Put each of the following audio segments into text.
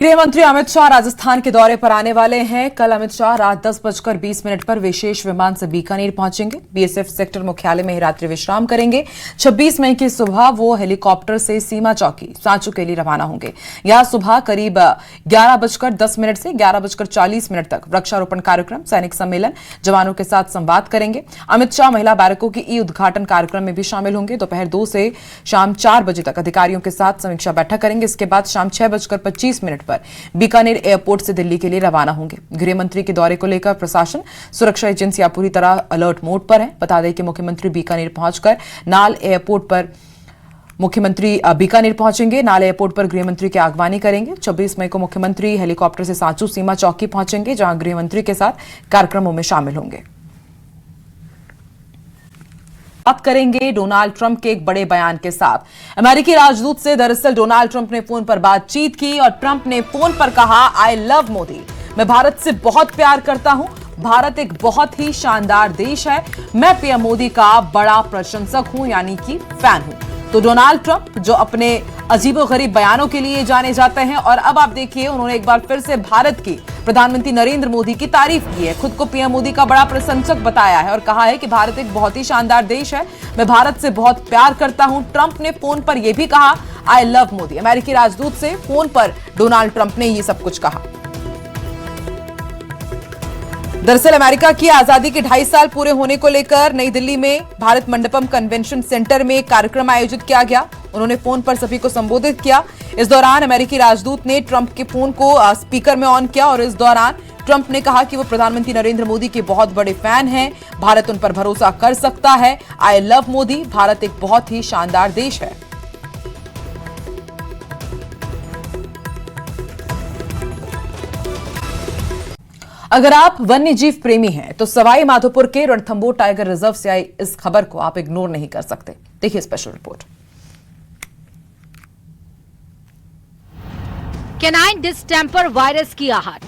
गृह मंत्री अमित शाह राजस्थान के दौरे पर आने वाले हैं। कल अमित शाह रात 10:20 पर विशेष विमान से बीकानेर पहुंचेंगे। बीएसएफ सेक्टर मुख्यालय में ही रात्रि विश्राम करेंगे। 26 मई की सुबह वो हेलीकॉप्टर से सीमा चौकी सांचू के लिए रवाना होंगे। यहां सुबह करीब 11:10 से 11:40 तक वृक्षारोपण कार्यक्रम, सैनिक सम्मेलन, जवानों के साथ संवाद करेंगे। अमित शाह महिला बैरकों की ई उद्घाटन कार्यक्रम में भी शामिल होंगे। दोपहर 2 से शाम 4 बजे तक अधिकारियों के साथ समीक्षा बैठक करेंगे। इसके बाद शाम 6:25 पर बीकानेर एयरपोर्ट से दिल्ली के लिए रवाना होंगे। गृह मंत्री के दौरे को लेकर प्रशासन, सुरक्षा एजेंसियां पूरी तरह अलर्ट मोड पर हैं। बता दें कि मुख्यमंत्री बीकानेर पहुंचकर नाल एयरपोर्ट पर बीकानेर पहुंचेंगे। नाल एयरपोर्ट पर गृह मंत्री की अगवानी करेंगे। 26 मई को मुख्यमंत्री हेलीकॉप्टर से सांचू सीमा चौकी पहुंचेंगे, जहां गृह मंत्री के साथ कार्यक्रमों में शामिल होंगे। बात करेंगे डोनाल्ड ट्रंप के एक बड़े बयान के साथ। अमेरिकी राजदूत से दरअसल डोनाल्ड ट्रंप ने फोन पर बातचीत की और ट्रंप ने फोन पर कहा, आई लव मोदी, मैं भारत से बहुत प्यार करता हूं। भारत एक बहुत ही शानदार देश है। मैं पीएम मोदी का बड़ा प्रशंसक हूं, यानी कि फैन हूं। तो डोनाल्ड ट्रंप जो अपने अजीबोगरीब बयानों के लिए जाने जाते हैं, और अब आप देखिए उन्होंने एक बार फिर से भारत की प्रधानमंत्री नरेंद्र मोदी की तारीफ की है। खुद को पीएम मोदी का बड़ा प्रशंसक बताया है और कहा है कि भारत एक बहुत ही शानदार देश है। मैं भारत से बहुत प्यार करता हूं। ट्रंप ने फोन पर यह भी कहा, आई लव मोदी। अमेरिकी राजदूत से फोन पर डोनाल्ड ट्रंप ने यह सब कुछ कहा। दरअसल अमेरिका की आजादी के 2.5 साल पूरे होने को लेकर नई दिल्ली में भारत मंडपम कन्वेंशन सेंटर में कार्यक्रम आयोजित किया गया। उन्होंने फोन पर सभी को संबोधित किया। इस दौरान अमेरिकी राजदूत ने ट्रंप के फोन को स्पीकर में ऑन किया और इस दौरान ट्रंप ने कहा कि वो प्रधानमंत्री नरेंद्र मोदी के बहुत बड़े फैन हैं। भारत उन पर भरोसा कर सकता है। I love Modi. भारत एक बहुत ही शानदार देश है। अगर आप वन्य जीव प्रेमी हैं तो सवाई माधोपुर के रणथंभौर टाइगर रिजर्व से आई इस खबर को आप इग्नोर नहीं कर सकते। देखिए special report. Canine distemper virus की आहट,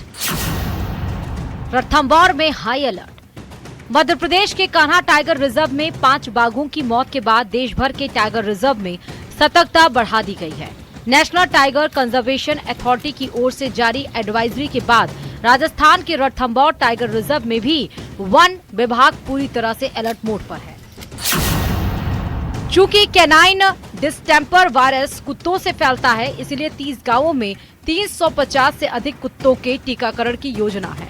रणथंभौर में हाई अलर्ट। मध्य प्रदेश के कान्हा टाइगर रिजर्व में 5 बाघों की मौत के बाद देश भर के टाइगर रिजर्व में सतर्कता बढ़ा दी गई है। नेशनल टाइगर कंजर्वेशन अथॉरिटी की ओर से जारी एडवाइजरी के बाद राजस्थान के रणथंभौर टाइगर रिजर्व में भी वन विभाग पूरी तरह से अलर्ट मोड पर है। चूंकि कैनाइन डिस्टेंपर वायरस कुत्तों से फैलता है, इसलिए 30 गांवों में 350 से अधिक कुत्तों के टीकाकरण की योजना है।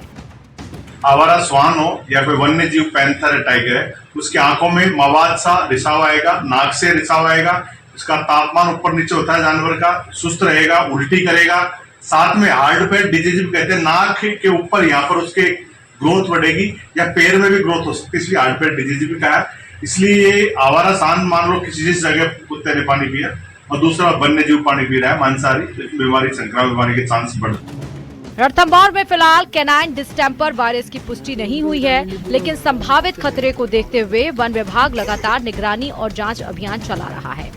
आवारा श्वान हो या कोई वन्य जीव पैंथर टाइगर है, उसकी आंखों में मवाद सा रिसाव आएगा, नाक से रिसाव आएगा, उसका तापमान ऊपर नीचे होता है जानवर का, सुस्त रहेगा, उल्टी करेगा, साथ में हार्ट पे डिजीज भी कहते हैं, नाक के ऊपर यहाँ पर उसके ग्रोथ बढ़ेगी या पैर में भी ग्रोथ हो सकती है, इसलिए हार्ट पे डिजीज भी कहा है। इसलिए ये आवारा सांड मान लो किसी जिस जगह कुत्ते ने पानी पिया और दूसरा वन्य जीव पानी पी रहा है, मांसाहारी, बीमारी, संक्रामक बीमारी के चांस बढ़। रणथंभौर में फिलहाल कैनाइन डिस्टेंपर वायरस की पुष्टि नहीं हुई है, लेकिन संभावित खतरे को देखते हुए वन विभाग लगातार निगरानी और जांच अभियान चला रहा है।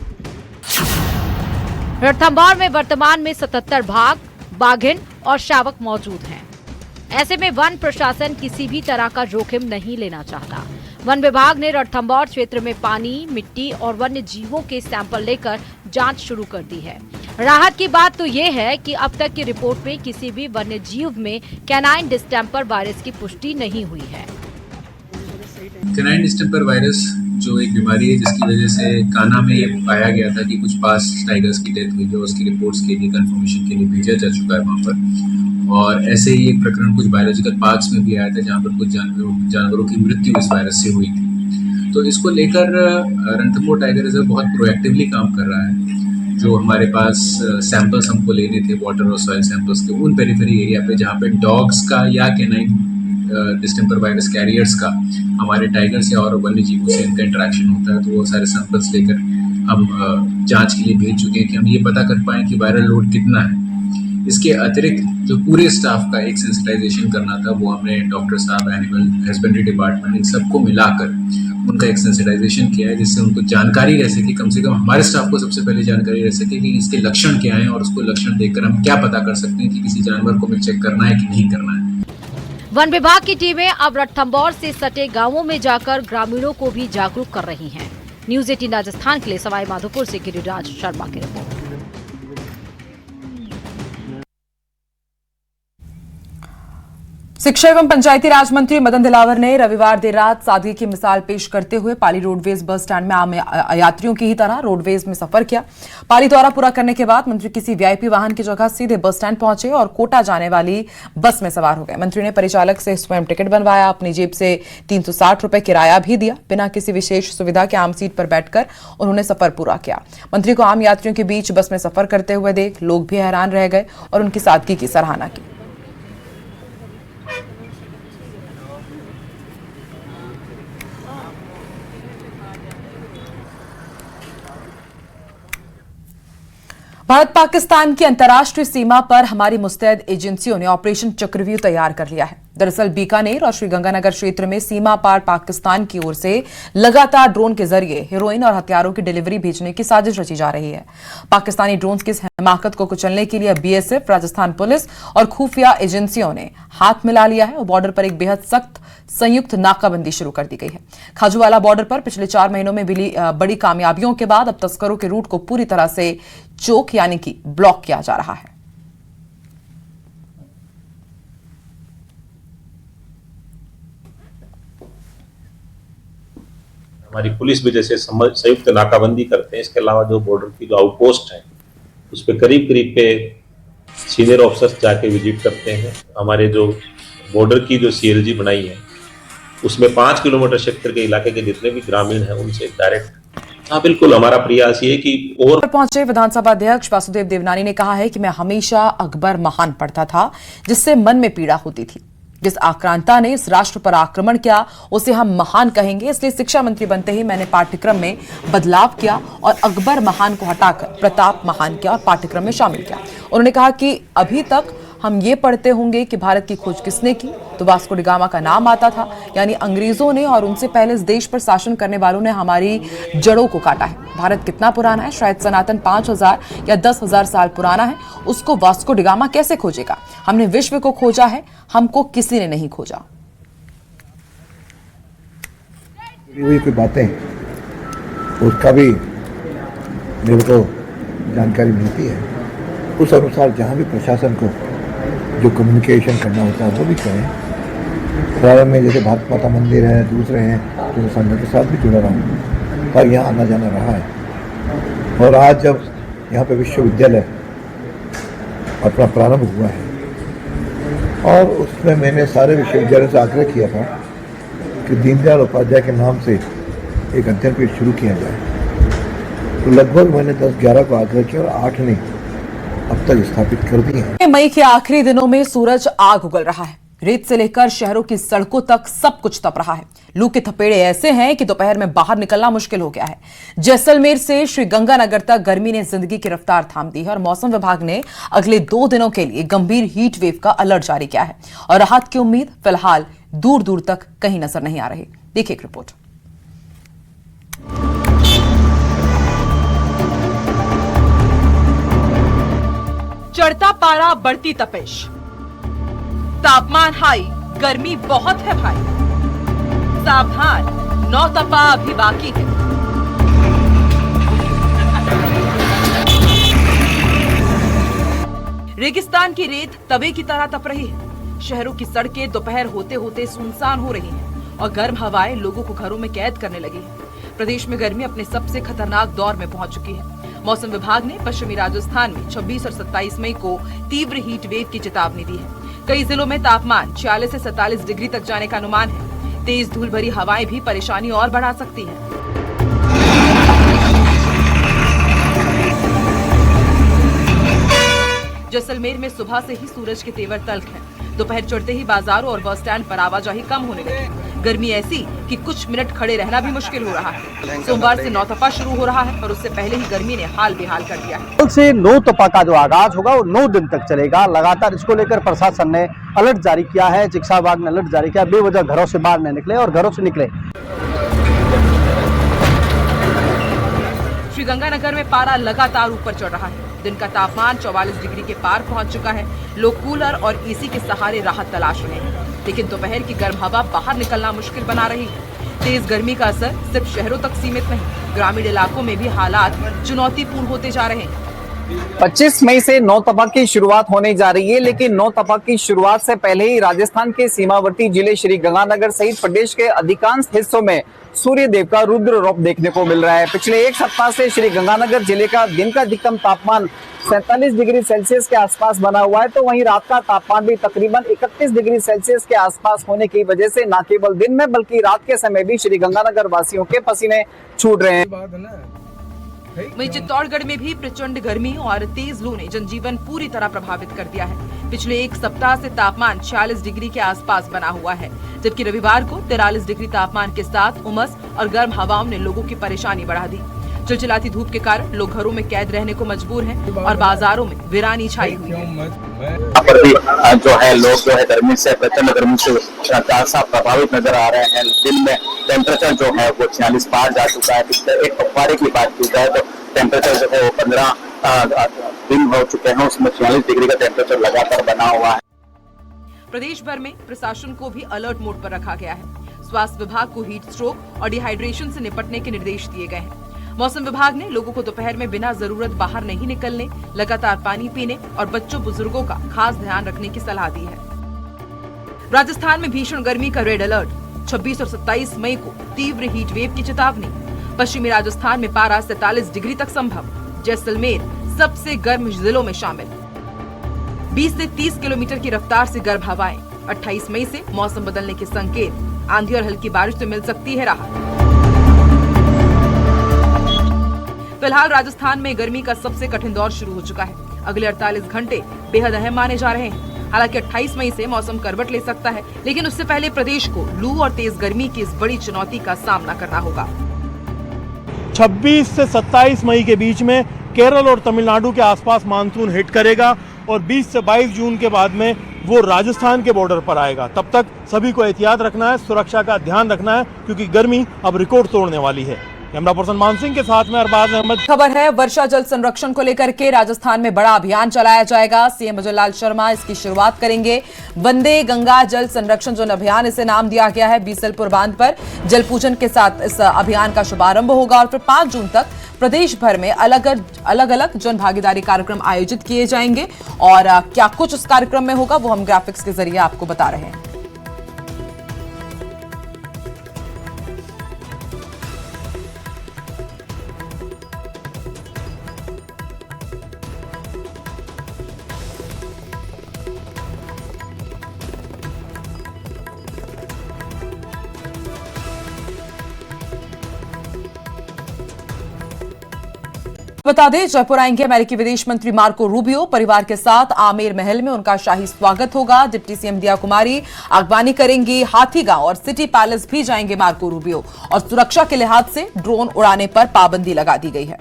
रणथंभौर में वर्तमान में 77 बाघ, बाघिन और शावक मौजूद हैं। ऐसे में वन प्रशासन किसी भी तरह का जोखिम नहीं लेना चाहता। वन विभाग ने रणथंभौर क्षेत्र में पानी, मिट्टी और वन्य जीवों के सैंपल लेकर जांच शुरू कर दी है। राहत की बात तो ये है कि अब तक की रिपोर्ट में किसी भी वन्य जीव में कैनाइन डिस्टेंपर वायरस की पुष्टि नहीं हुई है। कैनाइन डिस्टेंपर वायरस जो एक बीमारी है जिसकी वजह से कान्हा में ये पाया गया था कि कुछ पास टाइगर्स की डेथ हुई है, उसकी रिपोर्ट्स के लिए कंफर्मेशन के लिए भेजा जा चुका है वहाँ पर। और ऐसे ही एक प्रकरण कुछ बायोलॉजिकल पार्क्स में भी आया था जहाँ पर कुछ जानवरों की मृत्यु इस वायरस से हुई थी। तो इसको लेकर रणथंभौर टाइगर रिजर्व बहुत प्रोएक्टिवली काम कर रहा है। जो हमारे पास सैंपल्स हमको लेने थे वाटर और सॉइल सैंपल्स के, उन पेरिफेरी एरिया पे जहाँ पे डॉग्स का या कैनाइन डिस्टेंपर वायरस कैरियर्स का हमारे टाइगर्स या और वन्य जीवों से इनका इंटरेक्शन होता है, तो वो सारे सैंपल्स लेकर हम जांच के लिए भेज चुके हैं कि हम ये पता कर पाएँ कि वायरल लोड कितना है। इसके अतिरिक्त जो पूरे स्टाफ का एक सेंसिटाइजेशन करना था, वो हमने डॉक्टर साहब, एनिमल हस्बेंड्री डिपार्टमेंट, इन सबको मिलाकर उनका एक सेंसिटाइजेशन किया है, जिससे उनको जानकारी रह सके, कम से कम हमारे स्टाफ को सबसे पहले जानकारी रह सके कि इसके लक्षण क्या हैं और उसको लक्षण देखकर हम क्या पता कर सकते हैं कि किसी जानवर को हमें चेक करना है कि नहीं करना है। वन विभाग की टीमें अब रणथंभौर से सटे गांवों में जाकर ग्रामीणों को भी जागरूक कर रही हैं। न्यूज़ 18 राजस्थान के लिए सवाई माधोपुर से गिरिराज शर्मा की रिपोर्ट। शिक्षा एवं पंचायती राज मंत्री मदन दिलावर ने रविवार देर रात सादगी की मिसाल पेश करते हुए पाली रोडवेज बस स्टैंड में आम यात्रियों की ही तरह रोडवेज में सफर किया। पाली दौरा पूरा करने के बाद मंत्री किसी वीआईपी वाहन की जगह सीधे बस स्टैंड पहुंचे और कोटा जाने वाली बस में सवार हो गए। मंत्री ने परिचालक से स्वयं टिकट बनवाया, अपनी जेब से 360 रुपए किराया भी दिया। बिना किसी विशेष सुविधा के आम सीट पर बैठकर उन्होंने सफर पूरा किया। मंत्री को आम यात्रियों के बीच बस में सफर करते हुए देख लोग भी हैरान रह गए और उनकी सादगी की सराहना की। भारत पाकिस्तान की अंतर्राष्ट्रीय सीमा पर हमारी मुस्तैद एजेंसियों ने ऑपरेशन चक्रव्यूह तैयार कर लिया है। दरअसल बीकानेर और श्रीगंगानगर क्षेत्र में सीमा पार पाकिस्तान की ओर से लगातार ड्रोन के जरिए हेरोइन और हथियारों की डिलीवरी भेजने की साजिश रची जा रही है। पाकिस्तानी ड्रोन की इस हिमाकत को कुचलने के लिए बीएसएफ, राजस्थान पुलिस और खुफिया एजेंसियों ने हाथ मिला लिया है और बॉर्डर पर एक बेहद सख्त संयुक्त नाकाबंदी शुरू कर दी गई है। खाजूवाला बॉर्डर पर पिछले 4 महीनों में मिली बड़ी कामयाबियों के बाद अब तस्करों के रूट को पूरी तरह से चोक यानी कि ब्लॉक किया जा रहा है। हमारी पुलिस भी जैसे संयुक्त नाकाबंदी करते हैं, इसके अलावा जो बॉर्डर की जो आउटपोस्ट है उस पर करीब पे सीनियर ऑफिसर्स जाके विजिट करते हैं। हमारे जो बॉर्डर की जो सीएलजी बनाई है उसमें 5 किलोमीटर क्षेत्र के इलाके के जितने भी ग्रामीण हैं उनसे डायरेक्ट बिल्कुल हमारा प्रयास ये कि और पहुंचे विधानसभा अध्यक्ष वासुदेव देवनानी ने कहा है कि मैं हमेशा अकबर महान पढ़ता था जिससे मन में पीड़ा होती थी। जिस आक्रांता ने इस राष्ट्र पर आक्रमण किया उसे हम महान कहेंगे, इसलिए शिक्षा मंत्री बनते ही मैंने पाठ्यक्रम में बदलाव किया और अकबर महान को हटाकर प्रताप महान किया और पाठ्यक्रम में शामिल किया। उन्होंने कहा कि अभी तक हम ये पढ़ते होंगे कि भारत की खोज किसने की, तो वास्को डी गामा का नाम आता था, यानी अंग्रेजों ने और उनसे पहले इस देश पर शासन करने वालों ने हमारी जड़ों को काटा है। भारत कितना पुराना है? शायद सनातन 5000 या 10,000 साल पुराना है। उसको वास्को डी गामा कैसे खोजेगा? हमने विश्व को खोजा है, हमको किसी ने नहीं खोजा। कोई बातें उसका भी मेरे को जानकारी मिलती है, उस अनुसार जहाँ भी प्रशासन को जो कम्युनिकेशन करना होता है वो भी करें। प्रारंभ में जैसे भारत माता मंदिर है, दूसरे हैं तो संगठन के साथ भी जुड़ा रहा हूँ और यहाँ आना जाना रहा है। और आज जब यहाँ पे विश्वविद्यालय अपना प्रारंभ हुआ है और उसमें मैंने सारे विश्वविद्यालयों से आग्रह किया था कि दीनदयाल उपाध्याय के नाम से एक अध्ययन पीठ शुरू किया जाए, तो लगभग मैंने 10-11 को आग्रह किया और 8 ने अब तक स्थापित कर दी है। मई के आखिरी दिनों में सूरज आग उगल रहा है। रेत से लेकर शहरों की सड़कों तक सब कुछ तप रहा है। लू के थपेड़े ऐसे हैं कि दोपहर में बाहर निकलना मुश्किल हो गया है। जैसलमेर से श्रीगंगानगर तक गर्मी ने जिंदगी की रफ्तार थाम दी है और मौसम विभाग ने अगले 2 दिनों के लिए गंभीर हीट वेव का अलर्ट जारी किया है और राहत की उम्मीद फिलहाल दूर दूर तक कहीं नजर नहीं आ रही। देखिए एक रिपोर्ट। चढ़ता पारा, बढ़ती तपिश, तापमान हाई, गर्मी बहुत है भाई। सावधान, नौतपा अभी बाकी है। रेगिस्तान की रेत तवे की तरह तप रही है। शहरों की सड़कें दोपहर होते होते सुनसान हो रही हैं और गर्म हवाएं लोगों को घरों में कैद करने लगी है। प्रदेश में गर्मी अपने सबसे खतरनाक दौर में पहुंच चुकी है। मौसम विभाग ने पश्चिमी राजस्थान में 26 और 27 मई को तीव्र हीट वेव की चेतावनी दी है। कई जिलों में तापमान 46 से 47 डिग्री तक जाने का अनुमान है। तेज धूल भरी हवाएं भी परेशानी और बढ़ा सकती हैं। जैसलमेर में सुबह से ही सूरज के तेवर तल्ख हैं। दोपहर चढ़ते ही बाजारों और बस स्टैंड पर आवाजाही कम होने लगी। गर्मी ऐसी कि कुछ मिनट खड़े रहना भी मुश्किल हो रहा है। सोमवार से नौतपा शुरू हो रहा है और उससे पहले ही गर्मी ने हाल बेहाल कर दिया है। कल से नौतपा का जो आगाज होगा वो 9 दिन तक चलेगा। लगातार इसको लेकर प्रशासन ने अलर्ट जारी किया है। चिकित्सा विभाग ने अलर्ट जारी किया, बेवजह घरों से बाहर न निकले और घरों से निकले। श्रीगंगानगर में पारा लगातार ऊपर चढ़ रहा है। दिन का तापमान 44 डिग्री के पार पहुंच चुका है। लोग कूलर और एसी के सहारे राहत तलाश रहे हैं, लेकिन दोपहर की गर्म हवा बाहर निकलना मुश्किल बना रही है। तेज गर्मी का असर सिर्फ शहरों तक सीमित नहीं, ग्रामीण इलाकों में भी हालात चुनौतीपूर्ण होते जा रहे हैं। 25 मई से 9 तपक की शुरुआत होने जा रही है, लेकिन 9 तपक की शुरुआत से पहले ही राजस्थान के सीमावर्ती जिले श्री गंगानगर सहित प्रदेश के अधिकांश हिस्सों में सूर्य देव का रुद्र रूप देखने को मिल रहा है। पिछले एक सप्ताह से श्री गंगानगर जिले का दिन का अधिकतम तापमान 47 डिग्री सेल्सियस के आसपास बना हुआ है, तो वहीं रात का तापमान भी तकरीबन 31 डिग्री सेल्सियस के आसपास होने की वजह से न केवल दिन में बल्कि रात के समय भी श्री गंगानगर वासियों के पसीने छूट रहे हैं। वहीं चित्तौड़गढ़ में भी प्रचंड गर्मी और तेज लू ने जनजीवन पूरी तरह प्रभावित कर दिया है। पिछले एक सप्ताह से तापमान 46 डिग्री के आसपास बना हुआ है, जबकि रविवार को 43 डिग्री तापमान के साथ उमस और गर्म हवाओं ने लोगों की परेशानी बढ़ा दी। चिलचिलाती धूप के कारण लोग घरों में कैद रहने को मजबूर हैं और बाजारों में वीरानी छाई हुई है। यहाँ पर भी जो है लोग जो है गर्मी से प्रचंड गर्मी से साफ प्रभावित नजर आ रहे हैं। दिन में टेम्परेचर जो है वो 46 पार जा चुका है। पिछले एक पखवाड़े की बात की जाए तो टेम्परेचर जो है वो 15 दिन हो चुके हैं, उसमें 46 डिग्री का टेम्परेचर लगातार बना हुआ है। प्रदेश भर में प्रशासन को भी अलर्ट मोड पर रखा गया है। स्वास्थ्य विभाग को हीट स्ट्रोक और डिहाइड्रेशन से निपटने के निर्देश दिए गए हैं। मौसम विभाग ने लोगों को दोपहर में बिना जरूरत बाहर नहीं निकलने, लगातार पानी पीने और बच्चों बुजुर्गों का खास ध्यान रखने की सलाह दी है। राजस्थान में भीषण गर्मी का रेड अलर्ट, 26 और 27 मई को तीव्र हीट वेव की चेतावनी। पश्चिमी राजस्थान में पारा 47 डिग्री तक संभव, जैसलमेर सबसे गर्म जिलों में शामिल। 20 से 30 किलोमीटर की रफ्तार से गर्म हवाएं। 28 मई से मौसम बदलने के संकेत, आंधी और हल्की बारिश से मिल सकती है राहत। फिलहाल राजस्थान में गर्मी का सबसे कठिन दौर शुरू हो चुका है। अगले 48 घंटे बेहद अहम माने जा रहे हैं। हालांकि 28 मई से मौसम करवट ले सकता है, लेकिन उससे पहले प्रदेश को लू और तेज गर्मी की इस बड़ी चुनौती का सामना करना होगा। 26 से 27 मई के बीच में केरल और तमिलनाडु के आसपास मानसून हिट करेगा और 20 से 22 जून के बाद में वो राजस्थान के बॉर्डर पर आएगा। तब तक सभी को एहतियात रखना है, सुरक्षा का ध्यान रखना है, क्योंकि गर्मी अब रिकॉर्ड तोड़ने वाली है। कैमरा पर्सन मान सिंह के साथ में अरबाज अहमद। खबर है वर्षा जल संरक्षण को लेकर के राजस्थान में बड़ा अभियान चलाया जाएगा। सीएम अजय लाल शर्मा इसकी शुरुआत करेंगे। वंदे गंगा जल संरक्षण जो अभियान इसे नाम दिया गया है, बीसलपुर बांध पर जल पूजन के साथ इस अभियान का शुभारंभ होगा और फिर 5 जून तक प्रदेश भर में अलग अलग जन भागीदारी कार्यक्रम आयोजित किए जाएंगे। और क्या कुछ उस कार्यक्रम में होगा वो हम ग्राफिक्स के जरिए आपको बता रहे हैं। बता दें, जयपुर आएंगे अमेरिकी विदेश मंत्री मार्को रूबियो। परिवार के साथ आमेर महल में उनका शाही स्वागत होगा। डिप्टी सीएम दिया कुमारी अगवानी करेंगी। हाथीगांव और सिटी पैलेस भी जाएंगे मार्को रूबियो और सुरक्षा के लिहाज से ड्रोन उड़ाने पर पाबंदी लगा दी गई है।